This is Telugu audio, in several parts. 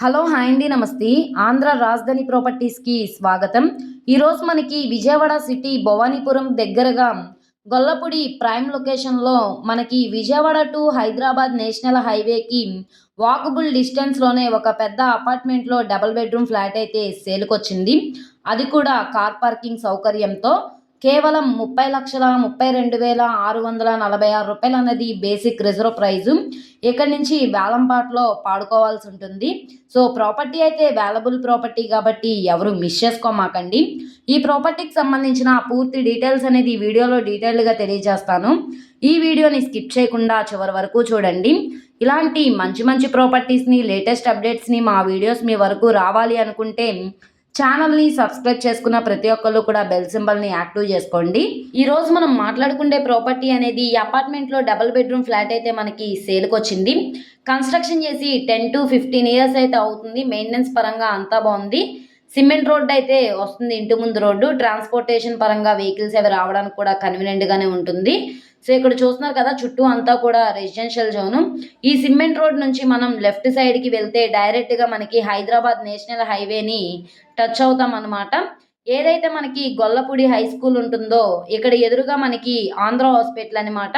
హలో హాయ్ అండి నమస్తే. ఆంధ్ర రాజధాని ప్రాపర్టీస్కి స్వాగతం. ఈరోజు మనకి విజయవాడ సిటీ భవానీపురం దగ్గరగా గొల్లపూడి ప్రైమ్ లొకేషన్లో మనకి విజయవాడ టు హైదరాబాద్ నేషనల్ హైవేకి వాకబుల్ డిస్టెన్స్లోనే ఒక పెద్ద అపార్ట్మెంట్లో డబుల్ బెడ్రూమ్ ఫ్లాట్ అయితే సేల్కొచ్చింది. అది కూడా కార్ పార్కింగ్ సౌకర్యంతో కేవలం 30,32,646 అన్నది బేసిక్ రిజర్వ్ ప్రైజు. ఇక్కడి నుంచి వేలంపాట్లో పాడుకోవాల్సి ఉంటుంది. సో ప్రాపర్టీ అయితే వాల్యుబుల్ ప్రాపర్టీ కాబట్టి ఎవరు మిస్ చేసుకోమాకండి. ఈ ప్రాపర్టీకి సంబంధించిన పూర్తి డీటెయిల్స్ అనేది ఈ వీడియోలో డీటెయిల్డ్గా తెలియజేస్తాను. ఈ వీడియోని స్కిప్ చేయకుండా చివరి వరకు చూడండి. ఇలాంటి మంచి మంచి ప్రాపర్టీస్ని లేటెస్ట్ అప్డేట్స్ని మా వీడియోస్ మీ వరకు రావాలి అనుకుంటే ఛానల్ని సబ్స్క్రైబ్ చేసుకున్న ప్రతి ఒక్కళ్ళు కూడా బెల్ సింబల్ని యాక్టివ్ చేసుకోండి. ఈరోజు మనం మాట్లాడుకునే ప్రాపర్టీ అనేది ఈ అపార్ట్మెంట్లో డబుల్ బెడ్రూమ్ ఫ్లాట్ అయితే మనకి సేల్కి వచ్చింది. కన్స్ట్రక్షన్ చేసి 10 to 15 ఇయర్స్ అయితే అవుతుంది. మెయింటెనెన్స్ పరంగా అంతా బాగుంది. సిమెంట్ రోడ్ అయితే వస్తుంది, ఇంటి ముందు రోడ్డు. ట్రాన్స్పోర్టేషన్ పరంగా వెహికల్స్ అవి రావడానికి కూడా కన్వీనియంట్గానే ఉంటుంది. సో ఇక్కడ చూస్తున్నారు కదా, చుట్టూ అంతా కూడా రెసిడెన్షియల్ జోను. ఈ సిమెంట్ రోడ్ నుంచి మనం లెఫ్ట్ సైడ్కి వెళ్తే డైరెక్ట్గా మనకి హైదరాబాద్ నేషనల్ హైవేని టచ్ అవుతాం అన్నమాట. ఏదైతే మనకి గొల్లపూడి హై స్కూల్ ఉంటుందో ఇక్కడ ఎదురుగా మనకి ఆంధ్ర హాస్పిటల్ అనమాట.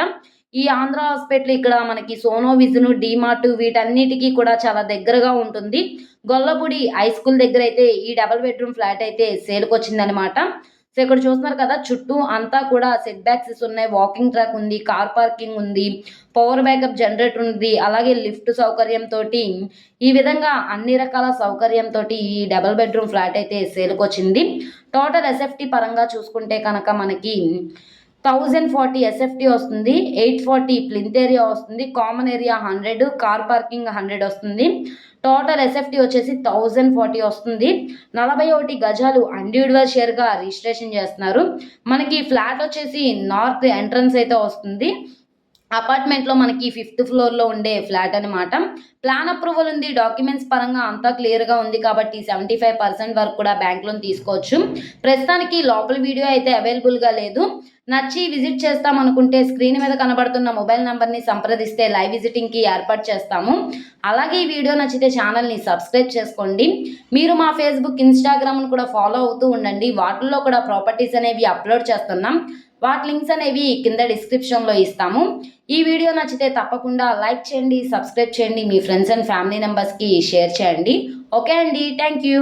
ఈ ఆంధ్ర హాస్పిటల్ ఇక్కడ మనకి సోనో విజన్, డీమార్ట్ వీటన్నిటికీ కూడా చాలా దగ్గరగా ఉంటుంది. గొల్లపూడి హై స్కూల్ దగ్గర అయితే ఈ డబుల్ బెడ్రూమ్ ఫ్లాట్ అయితే సేల్కొచ్చిందనమాట. సో ఇక్కడ చూస్తున్నారు కదా, చుట్టూ అంతా కూడా సెట్ బ్యాక్సెస్ ఉన్నాయి, వాకింగ్ ట్రాక్ ఉంది, కార్ పార్కింగ్ ఉంది, పవర్ బ్యాకప్ జనరేటర్ ఉంది, అలాగే లిఫ్ట్ సౌకర్యంతో ఈ విధంగా అన్ని రకాల సౌకర్యంతో ఈ డబుల్ బెడ్రూమ్ ఫ్లాట్ అయితే సేల్కొచ్చింది. టోటల్ ఎస్ఎఫ్టీ పరంగా చూసుకుంటే కనుక మనకి 1040 ఎస్ఎఫ్టీ వస్తుంది, 840 ప్లింత్ ఏరియా వస్తుంది, కామన్ ఏరియా 100, కార్ పార్కింగ్ 100 వస్తుంది. టోటల్ ఎస్ఎఫ్టీ వచ్చేసి 1040 వస్తుంది. 41 గజాలు ఇండివిడ్యువల్ షేర్గా రిజిస్ట్రేషన్ చేస్తున్నారు. మనకి ఫ్లాట్ వచ్చేసి నార్త్ ఎంట్రన్స్ అయితే వస్తుంది. అపార్ట్మెంట్లో మనకి 5th ఫ్లోర్లో ఉండే ఫ్లాట్ అనమాట. ప్లాన్ అప్రూవల్ ఉంది, డాక్యుమెంట్స్ పరంగా అంతా క్లియర్గా ఉంది కాబట్టి 75% వరకు కూడా బ్యాంక్ లోన్ తీసుకోవచ్చు. ప్రస్తుతానికి లోపల వీడియో అయితే అవైలబుల్గా లేదు. నచ్చి విజిట్ చేస్తాం అనుకుంటే స్క్రీన్ మీద కనబడుతున్న మొబైల్ నెంబర్ని సంప్రదిస్తే లైవ్ విజిటింగ్కి ఏర్పాటు చేస్తాము. అలాగే ఈ వీడియో నచ్చితే ఛానల్ని సబ్స్క్రైబ్ చేసుకోండి. మీరు మా ఫేస్బుక్, ఇన్స్టాగ్రామ్ను కూడా ఫాలో అవుతూ ఉండండి. వాటిల్లో కూడా ప్రాపర్టీస్ అనేవి అప్లోడ్ చేస్తున్నాం. వాటి లింక్స్ అనేవి కింద డిస్క్రిప్షన్లో ఇస్తాము. ఈ వీడియో నచ్చితే తప్పకుండా లైక్ చేయండి, సబ్స్క్రైబ్ చేయండి, మీ ఫ్రెండ్స్ అండ్ ఫ్యామిలీ మెంబర్స్కి షేర్ చేయండి. ఓకే అండి, థ్యాంక్ యూ.